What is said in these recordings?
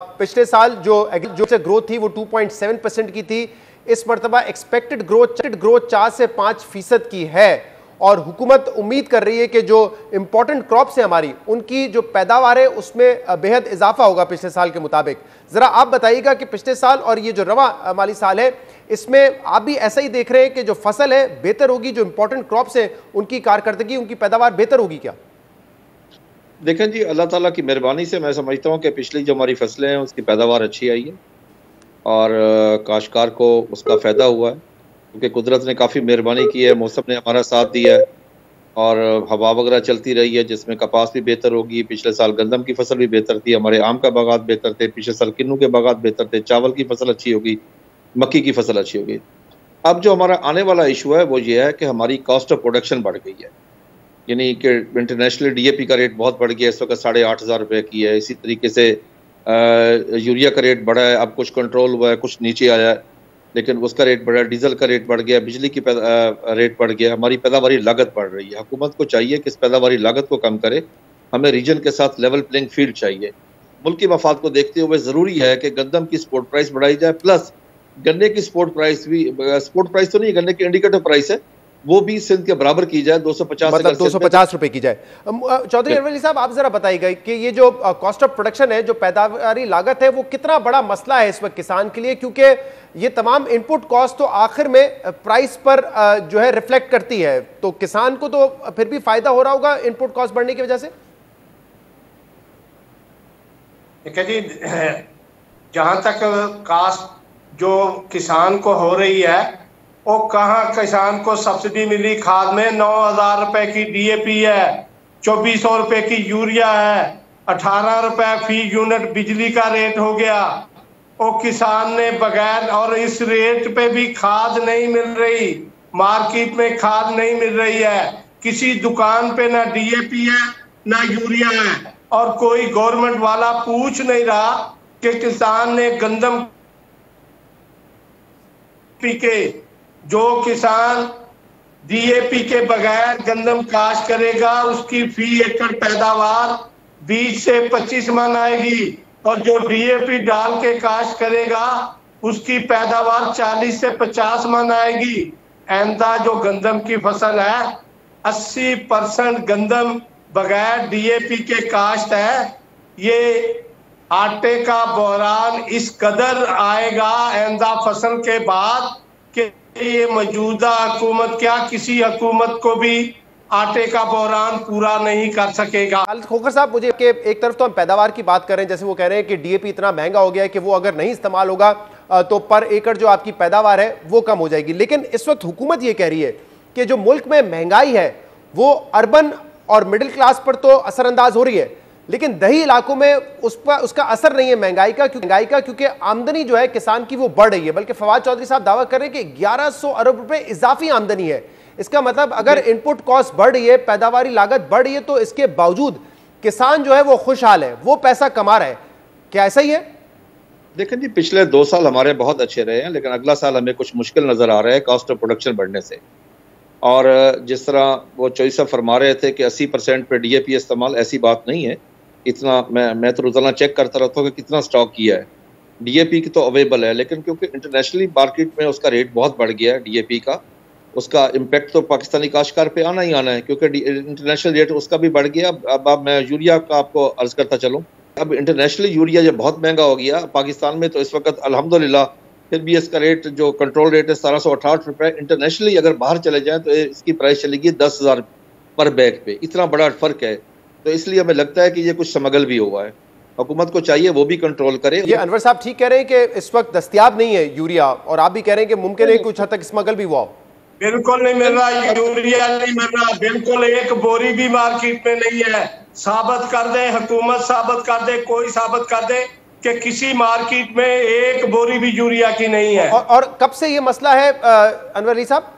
पिछले साल जो से ग्रोथ थी वो 2.7% की थी। इस मरतबा एक्सपेक्टेड ग्रोथ 4 से 5% की है और हुकूमत उम्मीद कर रही है कि जो इंपॉर्टेंट क्रॉप्स हैं हमारी, उनकी जो पैदावार है उसमें बेहद इजाफा होगा पिछले साल के मुताबिक। जरा आप बताइएगा कि पिछले साल और ये जो रवा माली साल है, इसमें आप भी ऐसा ही देख रहे हैं कि जो फसल है बेहतर होगी, जो इंपॉर्टेंट क्रॉप्स हैं उनकी कारकर्दगी, उनकी पैदावार बेहतर होगी क्या? देखें जी, अल्लाह ताला की मेहरबानी से मैं समझता हूँ कि पिछली जो हमारी फसलें हैं उसकी पैदावार अच्छी आई है और काश्तकार को उसका फ़ायदा हुआ है, क्योंकि कुदरत ने काफ़ी मेहरबानी की है, मौसम ने हमारा साथ दिया है और हवा वगैरह चलती रही है, जिसमें कपास भी बेहतर होगी। पिछले साल गंदम की फसल भी बेहतर थी, हमारे आम का बागात बेहतर थे, पिछले साल किन्नू के बागात बेहतर थे, चावल की फसल अच्छी होगी, मक्की की फसल अच्छी होगी। अब जो हमारा आने वाला इशू है वो ये है कि हमारी कॉस्ट ऑफ प्रोडक्शन बढ़ गई है, यानी कि इंटरनेशनली डीएपी का रेट बहुत बढ़ गया, इस वक्त 8,500 रुपये की है। इसी तरीके से यूरिया का रेट बढ़ा है, अब कुछ कंट्रोल हुआ है, कुछ नीचे आया है, लेकिन उसका रेट बढ़ा है। डीजल का रेट बढ़ गया, बिजली की रेट बढ़ गया, हमारी पैदावारी लागत बढ़ रही है। हुकूमत को चाहिए कि इस पैदावारी लागत को कम करे, हमें रीजन के साथ लेवल प्लेइंग फील्ड चाहिए। मुल्क की मफाद को देखते हुए ज़रूरी है कि गंदम की स्पोर्ट प्राइस बढ़ाई जाए, प्लस गन्ने की स्पोर्ट प्राइस भी, स्पोर्ट प्राइस तो नहीं, गन्ने की इंडिकेटर प्राइस है, वो भी सिंध के बराबर की जाए, 250 मतलब 250 रुपए की जाए। चौधरी अरवल अली साहब, आप जरा बताइएगा कि ये जो कॉस्ट ऑफ प्रोडक्शन है, जो पैदावारी लागत है, वो कितना बड़ा मसला है इस वक्त किसान के लिए, क्योंकि ये तमाम इनपुट कॉस्ट तो आखिर में प्राइस पर जो है रिफ्लेक्ट करती है, तो किसान को तो फिर भी फायदा हो रहा होगा इनपुट कॉस्ट बढ़ने की वजह से। जी, जहां तक कास्ट जो किसान को हो रही है, वो कहाँ किसान को सब्सिडी मिली खाद में? 9,000 रुपए की डीएपी है, 2,400 रुपए की यूरिया है, 18 रुपए फी यूनिट बिजली का रेट हो गया। वो किसान ने बगैर, और इस रेट पे भी खाद नहीं मिल रही, मार्केट में खाद नहीं मिल रही है, किसी दुकान पे ना डीएपी है ना यूरिया है, और कोई गवर्नमेंट वाला पूछ नहीं रहा कि किसान ने गंदम के, जो किसान डीएपी के बगैर गंदम काश्त करेगा उसकी फी एकड़ पैदावार 20 से 25 मन आएगी, और जो डीएपी डाल के काश्त करेगा उसकी पैदावार 40 से 50 मन आएगी। ऐंदा जो गंदम की फसल है, 80% गंदम बगैर डीएपी के काश्त है। ये आटे का बहरान इस कदर आएगा ऐंदा फसल के बाद कि ये मौजूदा हुकूमत क्या किसी हुकूमत को भी आटे का बहरान पूरा नहीं कर सकेगा। खोखर साहब, मुझे कि एक तरफ तो हम पैदावार की बात कर रहे हैं, जैसे वो कह रहे हैं कि डीएपी इतना महंगा हो गया है कि वो अगर नहीं इस्तेमाल होगा तो पर एकड़ जो आपकी पैदावार है वो कम हो जाएगी, लेकिन इस वक्त हुकूमत ये कह रही है कि जो मुल्क में महंगाई है वो अर्बन और मिडिल क्लास पर तो असरअंदाज हो रही है, लेकिन दही इलाकों में उसका असर नहीं है महंगाई का, क्योंकि आमदनी जो है किसान की वो बढ़ रही है। बल्कि फवाद चौधरी साहब दावा कर रहे हैं कि 1100 अरब रुपए इजाफी आमदनी है। इसका मतलब अगर इनपुट कॉस्ट बढ़ रही है, पैदावारी लागत बढ़ रही है, तो इसके बावजूद किसान जो है वो खुशहाल है, वो पैसा कमा रहा है। क्या ऐसा ही है? देखें जी, पिछले 2 साल हमारे बहुत अच्छे रहे हैं, लेकिन अगला साल हमें कुछ मुश्किल नजर आ रहा है कॉस्ट ऑफ प्रोडक्शन बढ़ने से। और जिस तरह वो चौधरी साहब फरमा रहे थे कि 80% पे डीएपी इस्तेमाल, ऐसी बात नहीं है। इतना मैं तो रोजाना चेक करता रहता हूँ कि कितना स्टॉक किया है। डीएपी की तो अवेलेबल है, लेकिन क्योंकि इंटरनेशनली मार्केट में उसका रेट बहुत बढ़ गया है डीएपी का, उसका इम्पैक्ट तो पाकिस्तानी काश्तकार पे आना ही आना है, क्योंकि इंटरनेशनल रेट उसका भी बढ़ गया। अब मैं यूरिया का आपको अर्ज करता चलूँ, अब इंटरनेशनली यूरिया जब बहुत महंगा हो गया पाकिस्तान में, तो इस वक्त अल्हम्दुलिल्लाह फिर भी इसका रेट जो कंट्रोल रेट है 1768 रुपये। इंटरनेशनली अगर बाहर चले जाएँ तो इसकी प्राइस चलेगी 10,000 पर बैग पे। इतना बड़ा फ़र्क है, तो इसलिए हमें लगता है कि ये कुछ स्मगल भी हुआ है। हुकूमत को चाहिए वो भी कंट्रोल करे। ये अनवर साहब ठीक कह रहे हैं कि इस वक्त दस्तयाब नहीं है यूरिया, और आप भी कह रहे हैं कि मुमकिन है कुछ हद तक स्मगल भी हुआ हो। बिल्कुल नहीं मिल रहा, यूरिया नहीं मिल रहा, बिल्कुल एक बोरी भी मार्केट में नहीं है। साबित कर दे, हुकूमत साबित कर दे, कोई साबित कर दे कि किसी मार्केट में एक बोरी भी यूरिया की नहीं है। और कब से ये मसला है अनवर अली साहब?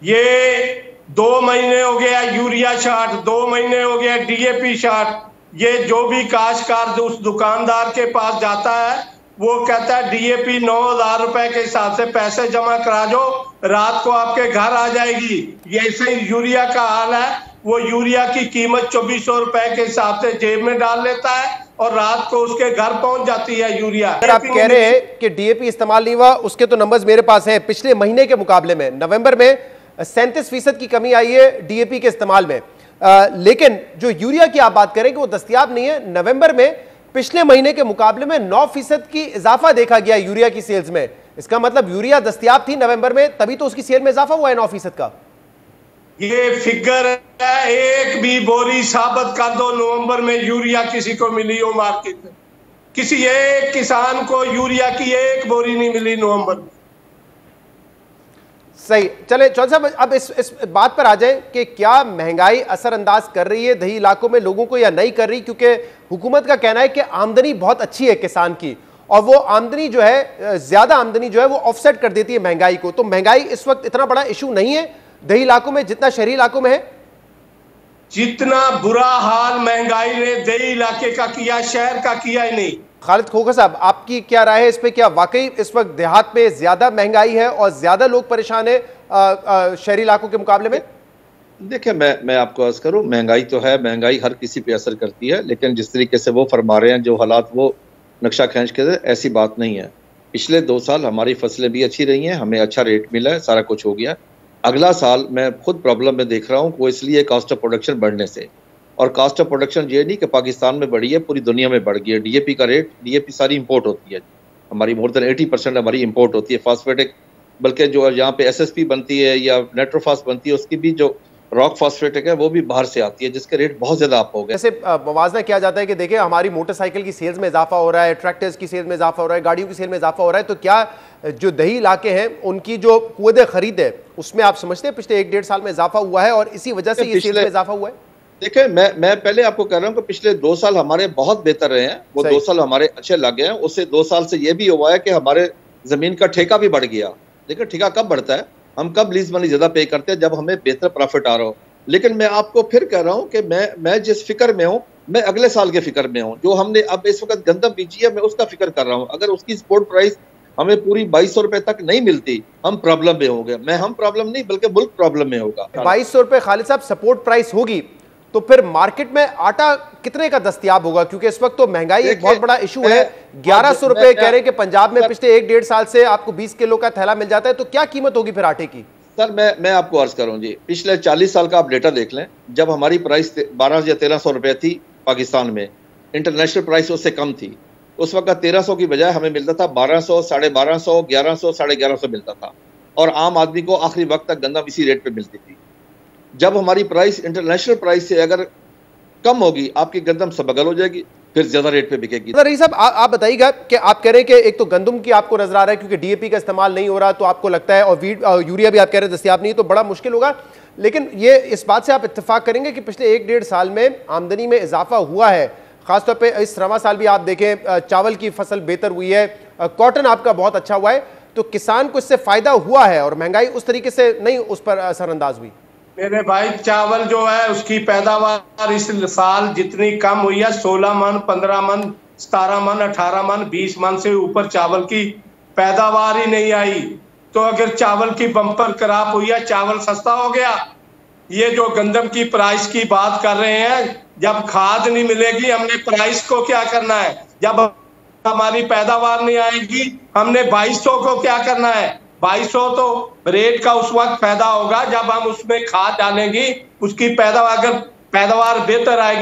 ये 2 महीने हो गया यूरिया शार्ट, 2 महीने हो गया डीएपी शार्ट। ये जो भी काश्तकार उस दुकानदार के पास जाता है, वो कहता है डीएपी 9,000 रुपए के हिसाब से पैसे जमा करा दो, रात को आपके घर आ जाएगी। ये ऐसे ही यूरिया का हाल है। वो यूरिया की कीमत 2400 रुपए के हिसाब से जेब में डाल लेता है और रात को उसके घर पहुंच जाती है यूरिया। अगर आप कह रहे हैं कि डीएपी इस्तेमाल नहीं हुआ, उसके तो नंबर्स मेरे पास हैं। पिछले महीने के मुकाबले में नवंबर में 37% की कमी आई है डीएपी के इस्तेमाल में, लेकिन जो यूरिया की आप बात करें कि वो दस्तयाब नहीं है। नवंबर में पिछले महीने के मुकाबले में 9% की इजाफा देखा गया यूरिया की सेल्स में। इसका मतलब यूरिया दस्तयाब थी नवंबर में, तभी तो उसकी सेल में इजाफा हुआ है 9% का। ये फिगर है, एक भी बोरी साबित कर दो नवंबर में यूरिया किसी को मिली हो मार्केट में। किसी एक किसान को यूरिया की एक बोरी नहीं मिली नवंबर में। सही, चले चौधरी साहब अब इस बात पर आ जाए कि क्या महंगाई असरअंदाज कर रही है दही इलाकों में लोगों को या नहीं कर रही, क्योंकि हुकूमत का कहना है कि आमदनी बहुत अच्छी है किसान की और वो आमदनी जो है, ज्यादा आमदनी जो है वो ऑफसेट कर देती है महंगाई को। तो महंगाई इस वक्त इतना बड़ा इशू नहीं है दही इलाकों में जितना शहरी इलाकों में है। जितना बुरा हाल महंगाई ने दही इलाके का किया, शहर का किया ही नहीं। खालिद खोखर साहब, आपकी क्या राय है इस पे? क्या वाकई इस वक्त देहात में ज्यादा महंगाई है और ज्यादा लोग परेशान है शहरी इलाकों के मुकाबले में? देखिए, मैं आपको अर्ज करूं, महंगाई तो है, महंगाई हर किसी पे असर करती है, लेकिन जिस तरीके से वो फरमा रहे हैं, जो हालात वो नक्शा खींच के, ऐसी बात नहीं है। पिछले 2 साल हमारी फसलें भी अच्छी रही हैं, हमें अच्छा रेट मिला है, सारा कुछ हो गया। अगला साल मैं खुद प्रॉब्लम में देख रहा हूँ, वो इसलिए कॉस्ट ऑफ प्रोडक्शन बढ़ने से। और कॉस्ट ऑफ प्रोडक्शन ये नहीं कि पाकिस्तान में बढ़ी है, पूरी दुनिया में बढ़ गई है। डीएपी का रेट, डीएपी सारी इंपोर्ट होती है हमारी, मोर देन 80% हमारी इंपोर्ट होती है। फास्फेटिक, बल्कि जो यहाँ पे एसएसपी बनती है या नेट्रोफास बनती है, उसकी भी जो रॉक फास्फेटिक है वो भी बाहर से आती है, जिसके रेट बहुत ज्यादा अप हो गए। जैसे मवाजना किया जाता है कि देखिए हमारी मोटरसाइकिल की सेल्स में इजाफा हो रहा है, ट्रैक्टर्स की सेल्स में इजाफा हो रहा है, गाड़ियों की सेल में इजाफा हो रहा है, तो क्या जो दही इलाके हैं उनकी जो कुव्वत खरीद है उसमें आप समझते हैं पिछले 1-1.5 साल में इजाफा हुआ है और इसी वजह से ये सेल्स में इजाफा हुआ है? देखिए, मैं पहले आपको कह रहा हूँ कि पिछले 2 साल हमारे बहुत बेहतर रहे हैं, वो 2 साल हमारे अच्छे लगे हैं। उससे 2 साल से ये भी हुआ है कि हमारे जमीन का ठेका भी बढ़ गया। देखिए, ठेका कब बढ़ता है, हम कब लीज मनी ज्यादा पे करते हैं, जब हमें बेहतर प्रॉफिट आ रहा हो। लेकिन मैं आपको फिर कह रहा हूं कि मैं जिस फिक्र में हूं, मैं अगले साल के फिक्र में हूं। जो हमने अब इस वक्त गंदम बीजी है, मैं उसका फिक्र कर रहा हूं। अगर उसकी सपोर्ट प्राइस हमें पूरी 2200 रुपए तक नहीं मिलती, हम प्रॉब्लम में होंगे। हम प्रॉब्लम नहीं बल्कि मुल्क प्रॉब्लम में होगा। 2200 रुपए खालिद साहब सपोर्ट प्राइस होगी तो फिर मार्केट में आटा कितने का दस्तयाब होगा? क्योंकि इस वक्त तो महंगाई एक बहुत बड़ा इशू है। 1100 रुपए कह रहे हैं कि पंजाब में पिछले 1-1.5 साल से आपको 20 किलो का थैला मिल जाता है, तो क्या कीमत होगी फिर आटे की? सर, मैं आपको अर्ज करूं जी, पिछले 40 साल का आप डेटा देख लें, जब हमारी प्राइस 1200 या 1300 रुपए थी पाकिस्तान में, इंटरनेशनल प्राइस उससे कम थी। उस वक्त 1300 की बजाय हमें मिलता था 1200, 1250, 1100, 1150 मिलता था, और आम आदमी को आखिरी वक्त तक गंदम इसी रेट पे मिलती थी। जब हमारी प्राइस इंटरनेशनल प्राइस से अगर कम होगी, आपकी गंदम सबगल हो जाएगी, फिर ज्यादा रेट पे बिकेगी। रईस साहब, आप बताइएगा कि आप कह रहे हैं कि एक तो गंदम की आपको नजर आ रहा है क्योंकि डीएपी का इस्तेमाल नहीं हो रहा, तो आपको लगता है, और यूरिया भी आप कह रहे हैं दस्तयाब नहीं, तो बड़ा मुश्किल होगा। लेकिन ये इस बात से आप इत्तेफाक करेंगे कि पिछले 1-1.5 साल में आमदनी में इजाफा हुआ है, खासतौर पर इस रवा साल भी आप देखें चावल की फसल बेहतर हुई है, कॉटन आपका बहुत अच्छा हुआ है, तो किसान को इससे फायदा हुआ है और महंगाई उस तरीके से नहीं उस पर असरअंदाज हुई। मेरे भाई, चावल जो है उसकी पैदावार इस साल जितनी कम हुई है, 16 मन, 15 मन, 17 मन, 18 मन, 20 मन से ऊपर चावल की पैदावार ही नहीं आई। तो अगर चावल की बम्पर क्रॉप हुई है, चावल सस्ता हो गया। ये जो गंदम की प्राइस की बात कर रहे हैं, जब खाद नहीं मिलेगी हमने प्राइस को क्या करना है? जब हमारी पैदावार नहीं आएगी हमने 2200 को क्या करना है? 2200 तो रेट का उस वक्त पैदा होगा जब हम उसमें खाद डालेंगे, उसकी पैदावार, अगर पैदावार बेहतर आएगी